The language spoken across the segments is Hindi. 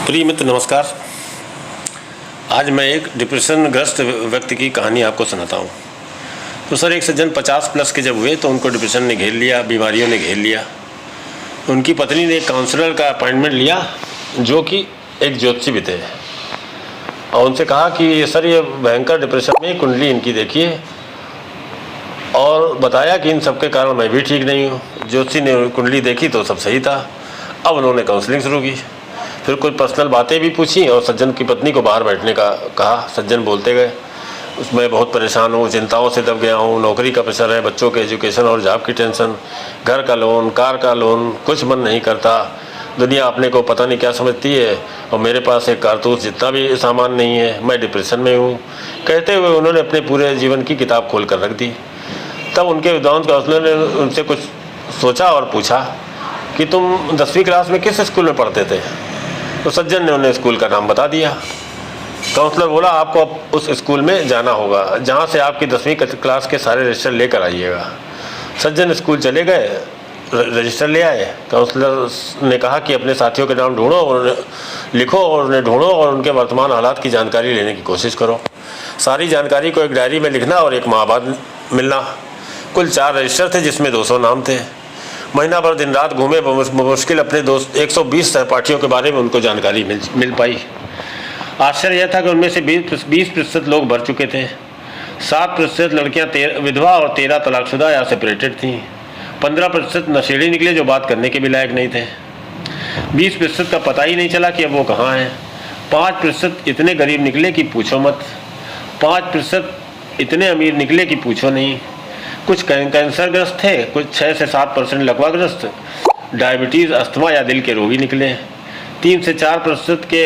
प्रिय मित्र नमस्कार। आज मैं एक डिप्रेशन ग्रस्त व्यक्ति की कहानी आपको सुनाता हूँ। तो सर, एक सज्जन 50 प्लस के जब हुए तो उनको डिप्रेशन ने घेर लिया, बीमारियों ने घेर लिया। उनकी पत्नी ने एक काउंसलर का अपॉइंटमेंट लिया जो कि एक ज्योतिषी भी थे, और उनसे कहा कि सर ये भयंकर डिप्रेशन में कुंडली इनकी देखिए, और बताया कि इन सब के कारण मैं भी ठीक नहीं हूँ। ज्योतिषी ने कुंडली देखी तो सब सही था। अब उन्होंने काउंसलिंग शुरू की, फिर कुछ पर्सनल बातें भी पूछी और सज्जन की पत्नी को बाहर बैठने का कहा। सज्जन बोलते गए, उसमें बहुत परेशान हूँ, चिंताओं से दब गया हूँ, नौकरी का प्रेशर है, बच्चों के एजुकेशन और जॉब की टेंशन, घर का लोन, कार का लोन, कुछ मन नहीं करता, दुनिया अपने को पता नहीं क्या समझती है, और मेरे पास एक कारतूस जितना भी सामान नहीं है, मैं डिप्रेशन में हूँ। कहते हुए उन्होंने अपने पूरे जीवन की किताब खोल कर रख दी। तब उनके विद्वान काउंसलर ने उनसे कुछ सोचा और पूछा कि तुम 10वीं क्लास में किस स्कूल में पढ़ते थे? तो सज्जन ने उन्हें स्कूल का नाम बता दिया। काउंसलर बोला, आपको अब उस स्कूल में जाना होगा जहाँ से आपकी 10वीं क्लास के सारे रजिस्टर लेकर आइएगा। सज्जन स्कूल चले गए, रजिस्टर ले आए। काउंसलर ने कहा कि अपने साथियों के नाम ढूंढो और लिखो और उन्हें ढूंढो और उनके वर्तमान हालात की जानकारी लेने की कोशिश करो। सारी जानकारी को एक डायरी में लिखना और एक माह बाद मिलना। कुल 4 रजिस्टर थे जिसमें 200 नाम थे। महीना भर दिन रात घूमे, मुश्किल अपने 120 सहपाठियों के बारे में उनको जानकारी मिल पाई। आश्चर्य यह था कि उनमें से 20% लोग भर चुके थे, 7% लड़कियां विधवा और 13 तलाकशुदा या सेपरेटेड थीं। 15% नशेड़ी निकले जो बात करने के भी लायक नहीं थे। 20% का पता ही नहीं चला कि अब वो कहाँ हैं। 5% इतने गरीब निकले कि पूछो मत। 5% इतने अमीर निकले कि पूछो नहीं। कुछ कैंसरग्रस्त थे, कुछ 6 से 7% लकवाग्रस्त, डायबिटीज़, अस्थमा या दिल के रोगी निकले। 3 से 4% के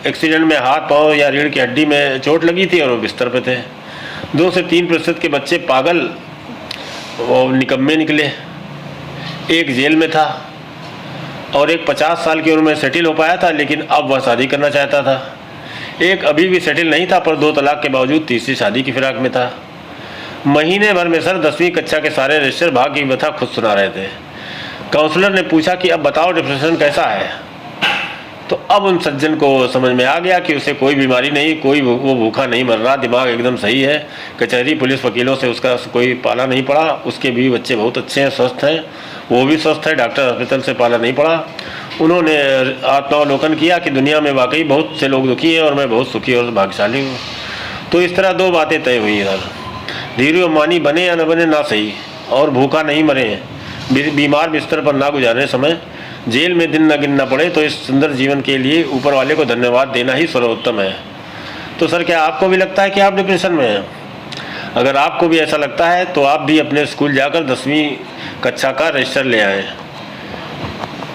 एक्सीडेंट में हाथ पांव या रीढ़ की हड्डी में चोट लगी थी और वो बिस्तर पे थे। 2 से 3% के बच्चे पागल और निकम्मे निकले। एक जेल में था और एक 50 साल की उम्र में सेटल हो पाया था, लेकिन अब वह शादी करना चाहता था। एक अभी भी सेटल नहीं था पर 2 तलाक के बावजूद तीसरी शादी की फिराक में था। महीने भर में सर 10वीं कक्षा के सारे रजिस्टर भाग्य की व्यथा खुद सुना रहे थे। काउंसलर ने पूछा कि अब बताओ डिप्रेशन कैसा है? तो अब उन सज्जन को समझ में आ गया कि उसे कोई बीमारी नहीं, वो भूखा नहीं मर रहा, दिमाग एकदम सही है। कचहरी पुलिस वकीलों से उसका कोई पाला नहीं पड़ा। उसके भी बच्चे बहुत अच्छे हैं, स्वस्थ हैं, वो भी स्वस्थ है, डॉक्टर हॉस्पिटल से पाला नहीं पड़ा। उन्होंने आत्मावलोकन किया कि दुनिया में वाकई बहुत से लोग दुखी हैं और मैं बहुत सुखी और भाग्यशाली हूँ। तो इस तरह 2 बातें तय हुई सर, धीरू अम्बानी बने या न बने ना सही, और भूखा नहीं मरे, बीमार बिस्तर पर ना गुजारने समय, जेल में दिन न गिनना पड़े, तो इस सुंदर जीवन के लिए ऊपर वाले को धन्यवाद देना ही सर्वोत्तम है। तो सर, क्या आपको भी लगता है कि आप डिप्रेशन में हैं? अगर आपको भी ऐसा लगता है तो आप भी अपने स्कूल जाकर 10वीं कक्षा का रजिस्टर ले आएँ।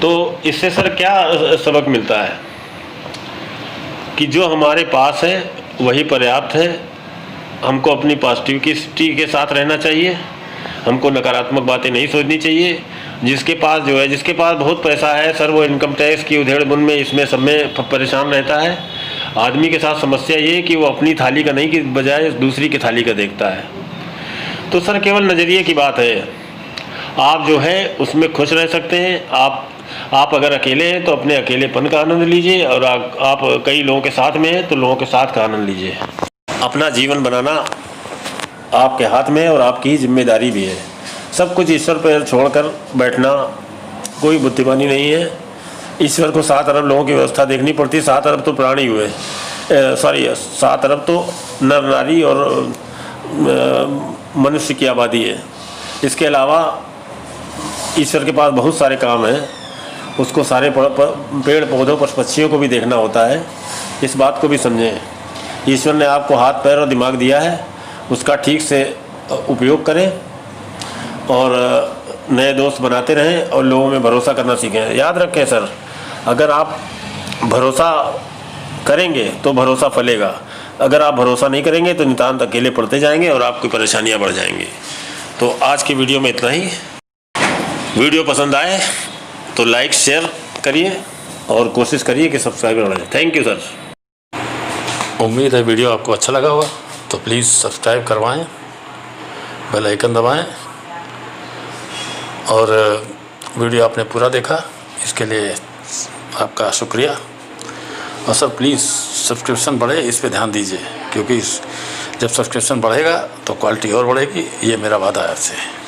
तो इससे सर क्या सबक मिलता है कि जो हमारे पास है वही पर्याप्त है। हमको अपनी पॉजिटिविटी के साथ रहना चाहिए, हमको नकारात्मक बातें नहीं सोचनी चाहिए। जिसके पास बहुत पैसा है सर, वो इनकम टैक्स की उधेड़-बुन में इसमें सब में परेशान रहता है। आदमी के साथ समस्या ये है कि वो अपनी थाली का नहीं कि बजाय दूसरी की थाली का देखता है। तो सर केवल नज़रिए की बात है, आप जो है उसमें खुश रह सकते हैं। आप अगर अकेले हैं तो अपने अकेलेपन का आनंद लीजिए, और आप कई लोगों के साथ में हैं तो लोगों के साथ का आनंद लीजिए। अपना जीवन बनाना आपके हाथ में है और आपकी जिम्मेदारी भी है। सब कुछ ईश्वर पर छोड़कर बैठना कोई बुद्धिमानी नहीं है। ईश्वर को 7 अरब लोगों की व्यवस्था देखनी पड़ती है। 7 अरब तो प्राणी हुए, 7 अरब तो नर नारी और मनुष्य की आबादी है। इसके अलावा ईश्वर के पास बहुत सारे काम हैं। उसको सारे पेड़ पौधों पर पक्षियों को भी देखना होता है। इस बात को भी समझें। ईश्वर ने आपको हाथ पैर और दिमाग दिया है, उसका ठीक से उपयोग करें और नए दोस्त बनाते रहें और लोगों में भरोसा करना सीखें। याद रखें सर, अगर आप भरोसा करेंगे तो भरोसा फलेगा। अगर आप भरोसा नहीं करेंगे तो नितांत अकेले पड़ते जाएंगे और आपकी परेशानियां बढ़ जाएंगी। तो आज की वीडियो में इतना ही। वीडियो पसंद आए तो लाइक शेयर करिए और कोशिश करिए कि सब्सक्राइबर बढ़ जाए। Thank you sir. उम्मीद है वीडियो आपको अच्छा लगा होगा, तो प्लीज़ सब्सक्राइब करवाएं, बेल आइकन दबाएं, और वीडियो आपने पूरा देखा इसके लिए आपका शुक्रिया। और सर प्लीज़ सब्सक्रिप्शन बढ़े, इस पे ध्यान दीजिए, क्योंकि जब सब्सक्रिप्शन बढ़ेगा तो क्वालिटी और बढ़ेगी, ये मेरा वादा है आपसे।